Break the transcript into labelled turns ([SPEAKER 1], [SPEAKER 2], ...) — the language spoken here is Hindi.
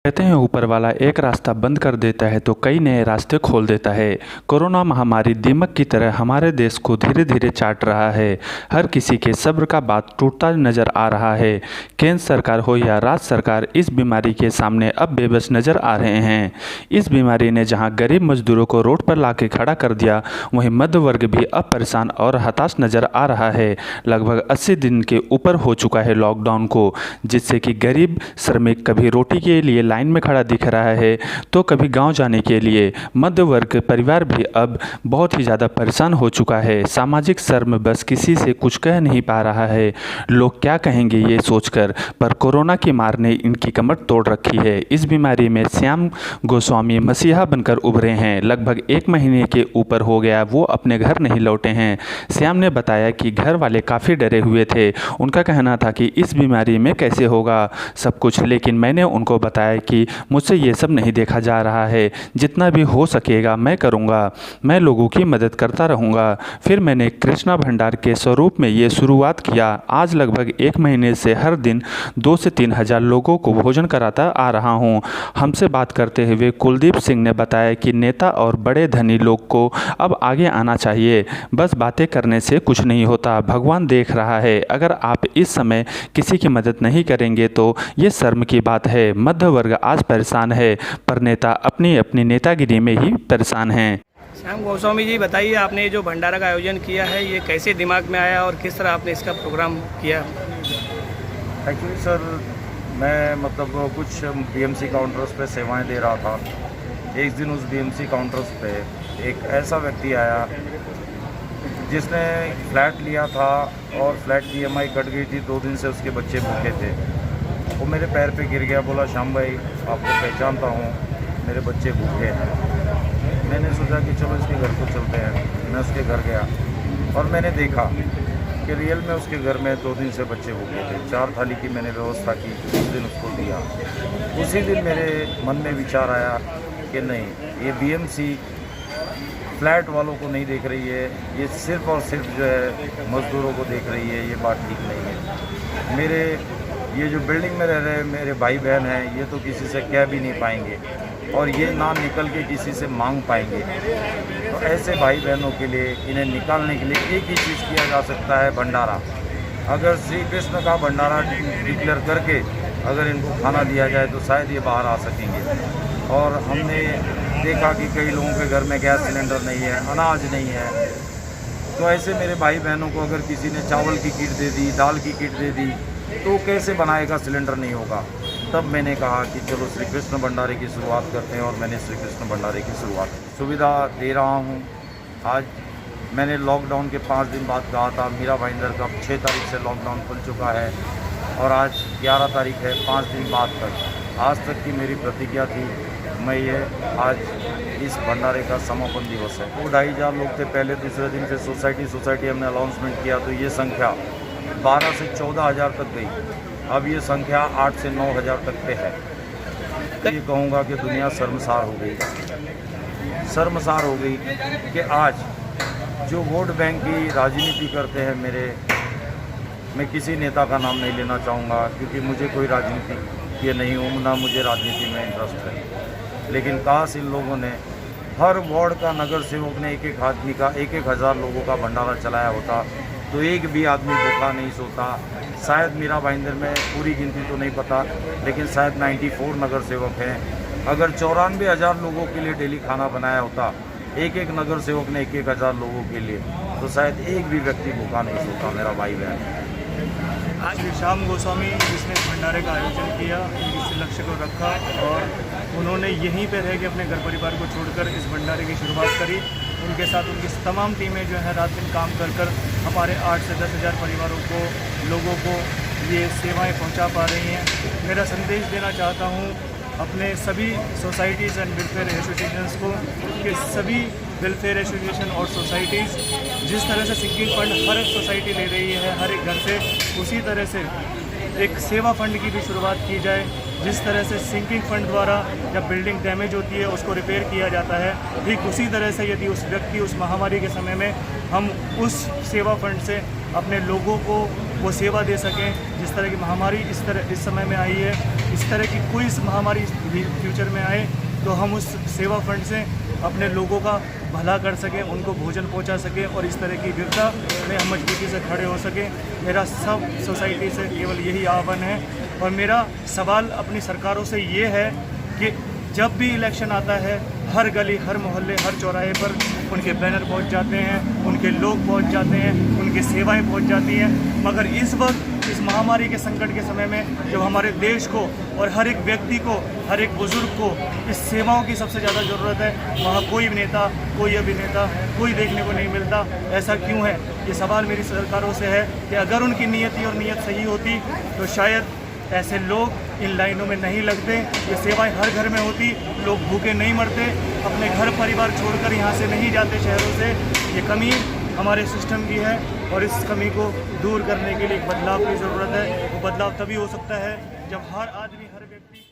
[SPEAKER 1] कहते हैं ऊपर वाला एक रास्ता बंद कर देता है तो कई नए रास्ते खोल देता है। कोरोना महामारी दीमक की तरह हमारे देश को धीरे धीरे चाट रहा है। हर किसी के सब्र का बात टूटता नजर आ रहा है। केंद्र सरकार हो या राज्य सरकार इस बीमारी के सामने अब बेबस नजर आ रहे हैं। इस बीमारी ने जहां गरीब मजदूरों को रोड पर लाके खड़ा कर दिया, वहीं मध्य वर्ग भी अब परेशान और हताश नजर आ रहा है। लगभग 80 दिन के ऊपर हो चुका है लॉकडाउन को, जिससे कि गरीब श्रमिक कभी रोटी के लिए लाइन में खड़ा दिख रहा है तो कभी गांव जाने के लिए। मध्य वर्ग परिवार भी अब बहुत ही ज़्यादा परेशान हो चुका है। सामाजिक शर्म बस किसी से कुछ कह नहीं पा रहा है। लोग क्या कहेंगे ये सोचकर, पर कोरोना की मार ने इनकी कमर तोड़ रखी है। इस बीमारी में श्याम गोस्वामी मसीहा बनकर उभरे हैं। लगभग 1 महीने के ऊपर हो गया वो अपने घर नहीं लौटे हैं। श्याम ने बताया कि घर वाले काफ़ी डरे हुए थे। उनका कहना था कि इस बीमारी में कैसे होगा सब कुछ, लेकिन मैंने उनको बताया कि मुझसे ये सब नहीं देखा जा रहा है। जितना भी हो सकेगा मैं करूँगा, मैं लोगों की मदद करता रहूँगा। फिर मैंने कृष्णा भंडार के स्वरूप में ये शुरुआत किया। आज लगभग 1 महीने से हर दिन 2 से 3 हज़ार लोगों को भोजन कराता आ रहा हूँ। हमसे बात करते हुए कुलदीप सिंह ने बताया कि नेता और बड़े धनी लोग को अब आगे आना चाहिए। बस बातें करने से कुछ नहीं होता, भगवान देख रहा है। अगर आप इस समय किसी की मदद नहीं करेंगे तो ये शर्म की बात है। मध्य वर्ग आज परेशान है, पर नेता अपनी अपनी नेतागिरी में ही परेशान हैं।
[SPEAKER 2] श्याम गोस्वामी जी, बताइए आपने ये जो भंडारा का आयोजन किया है ये कैसे दिमाग में आया और किस तरह आपने इसका प्रोग्राम किया?
[SPEAKER 3] एक्चुअली सर, मैं कुछ बीएमसी काउंटर्स पे सेवाएं दे रहा था। एक दिन उस बीएमसी काउंटर्स पे एक ऐसा व्यक्ति आया जिसने फ्लैट लिया था और फ्लैट की EMI कट गई थी। 2 दिन से उसके बच्चे भूखे थे। वो मेरे पैर पे गिर गया, बोला श्याम भाई आपको पहचानता हूँ, मेरे बच्चे भूखे हैं। मैंने सोचा कि चलो इसके घर को चलते हैं। मैं उसके घर गया और मैंने देखा कि रियल में उसके घर में 2 दिन से बच्चे भूखे थे। 4 थाली की मैंने व्यवस्था की, उस दिन उसको दिया। उसी दिन मेरे मन में विचार आया कि नहीं, ये बीएमसी फ्लैट वालों को नहीं देख रही है, ये सिर्फ़ और सिर्फ जो है मज़दूरों को देख रही है। ये बात ठीक नहीं है। मेरे ये जो बिल्डिंग में रह रहे मेरे भाई बहन हैं, ये तो किसी से कह भी नहीं पाएंगे और ये ना निकल के किसी से मांग पाएंगे। तो ऐसे भाई बहनों के लिए, इन्हें निकालने के लिए एक ही चीज़ किया जा सकता है, भंडारा। अगर श्री कृष्ण का भंडारा डिक्लेयर करके अगर इनको खाना दिया जाए तो शायद ये बाहर आ सकेंगे। और हमने देखा कि कई लोगों के घर में गैस सिलेंडर नहीं है, अनाज नहीं है। तो ऐसे मेरे भाई बहनों को अगर किसी ने चावल की किट दे दी, दाल की किट दे दी, तो कैसे बनाएगा, सिलेंडर नहीं होगा। तब मैंने कहा कि चलो श्री कृष्ण भंडारे की शुरुआत करते हैं और मैंने श्री कृष्ण भंडारे की शुरुआत सुविधा दे रहा हूँ। आज मैंने लॉकडाउन के 5 दिन बाद कहा था, मीरा भाईंदर का 6 तारीख से लॉकडाउन खुल चुका है और आज 11 तारीख है। 5 दिन बाद तक आज तक की मेरी प्रतिज्ञा थी। मैं ये आज इस भंडारे का समापन दिवस है। वो 2,500 लोग थे पहले। दूसरे दिन से सोसाइटी हमने अनाउंसमेंट किया तो ये संख्या 12 से 14,000 तक गई। अब ये संख्या 8 से 9,000 तक पे है। ये कहूँगा कि दुनिया शर्मसार हो गई कि आज जो वोट बैंक की राजनीति करते हैं मैं किसी नेता का नाम नहीं लेना चाहूँगा क्योंकि मुझे कोई राजनीति ये नहीं हूँ, ना मुझे राजनीति में इंटरेस्ट है। लेकिन काश इन लोगों ने हर वार्ड का नगर सेवक ने एक आदमी का 1-1 हज़ार लोगों का भंडारा चलाया होता तो एक भी आदमी भूखा नहीं सोता। शायद मीरा भाईंदर में पूरी गिनती तो नहीं पता, लेकिन शायद 94 नगर सेवक हैं। अगर 94,000 लोगों के लिए डेली खाना बनाया होता, एक नगर सेवक ने 1-1 हज़ार लोगों के लिए, तो शायद एक भी व्यक्ति भूखा नहीं सोता। मेरा भाई बहन
[SPEAKER 4] आज श्याम गोस्वामी जिसने इस भंडारे का आयोजन किया, इस लक्ष्य को रखा और उन्होंने यहीं पर रह के अपने घर परिवार को छोड़कर इस भंडारे की शुरुआत करी। उनके साथ उनकी तमाम टीमें जो है रात दिन काम कर हमारे 8 से 10 हज़ार परिवारों को, लोगों को ये सेवाएं पहुंचा पा रही हैं। मेरा संदेश देना चाहता हूं अपने सभी सोसाइटीज़ एंड वेलफेयर एसोसिएशंस को कि सभी वेलफेयर एसोसिएशन और सोसाइटीज़ जिस तरह से सिंकिंग फंड हर एक सोसाइटी ले रही है हर एक घर से, उसी तरह से एक सेवा फंड की भी शुरुआत की जाए। जिस तरह से सिंकिंग फंड द्वारा जब बिल्डिंग डैमेज होती है उसको रिपेयर किया जाता है, ठीक उसी तरह से यदि उस व्यक्ति उस महामारी के समय में हम उस सेवा फंड से अपने लोगों को वो सेवा दे सकें। जिस तरह की महामारी इस समय में आई है, इस तरह की कोई महामारी फ्यूचर में आए तो हम उस सेवा फंड से अपने लोगों का भला कर सकें, उनको भोजन पहुंचा सकें और इस तरह की विपदा में हम मजबूती से खड़े हो सकें। मेरा सब सोसाइटी से केवल यही आह्वान है और मेरा सवाल अपनी सरकारों से ये है कि जब भी इलेक्शन आता है हर गली, हर मोहल्ले, हर चौराहे पर उनके बैनर पहुंच जाते हैं, उनके लोग पहुंच जाते हैं, उनकी सेवाएं पहुंच जाती हैं, मगर इस वक्त इस महामारी के संकट के समय में जब हमारे देश को और हर एक व्यक्ति को, हर एक बुजुर्ग को इस सेवाओं की सबसे ज़्यादा ज़रूरत है, वहाँ कोई नेता, कोई अभिनेता, कोई देखने को नहीं मिलता। ऐसा क्यों है? ये सवाल मेरी सरकारों से है कि अगर उनकी नीयत सही होती तो शायद ऐसे लोग इन लाइनों में नहीं लगते, ये सेवाएं हर घर में होती, लोग भूखे नहीं मरते, अपने घर परिवार छोड़कर यहाँ से नहीं जाते शहरों से। ये कमी हमारे सिस्टम की है और इस कमी को दूर करने के लिए एक बदलाव की ज़रूरत है। वो बदलाव तभी हो सकता है जब हर आदमी, हर व्यक्ति